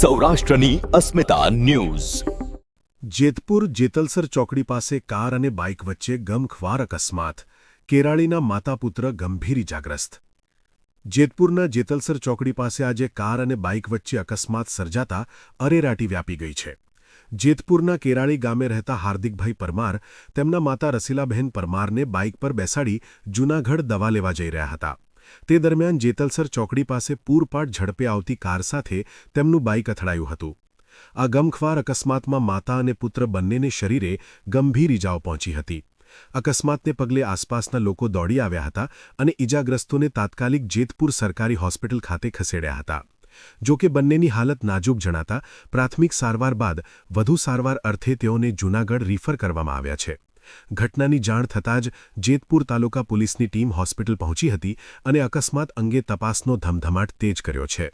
સૌરાષ્ટ્રની અસ્મિતા ન્યૂઝ। જેતપુર જેતલસર ચોકડી પાસે કાર અને બાઇક વચ્ચે ગમખ્વાર અકસ્માત, કેરાળીના માતાપુત્ર ગંભીર ઇજાગ્રસ્ત। જેતપુરના જેતલસર ચોકડી પાસે આજે કાર અને બાઇક વચ્ચે અકસ્માત સર્જાતા અરેરાટી વ્યાપી ગઈ છે। જેતપુરના કેરાળી ગામે રહેતા હાર્દિકભાઈ પરમાર તેમના માતા રસીલાબહેન પરમારને બાઇક પર બેસાડી જૂનાગઢ દવા લેવા જઈ રહ્યા હતા। તે દરમિયાન જેતલસર ચોકડી પાસે પૂરપાટ ઝડપે આવતી કાર સાથે તેમનું બાઇક અથડાયું હતું। આ ગમખ્વાર અકસ્માતમાં માતા અને પુત્ર બંનેને શરીરે ગંભીર ઇજાઓ પહોંચી હતી। અકસ્માતને પગલે આસપાસના લોકો દોડી આવ્યા હતા અને ઇજાગ્રસ્તોને તાત્કાલિક જેતપુર સરકારી હોસ્પિટલ ખાતે ખસેડ્યા હતા। જો કે બંનેની હાલત નાજુક જણાતા પ્રાથમિક સારવાર બાદ વધુ સારવાર અર્થે તેઓને જૂનાગઢ રિફર કરવામાં આવ્યા છે। ઘટનાની જાણ થતાં જ જેતપુર તાલુકા પોલીસની ટીમ હોસ્પિટલ પહોંચી હતી અને અકસ્માત અંગે તપાસનો ધમધમાટ તેજ કર્યો છે।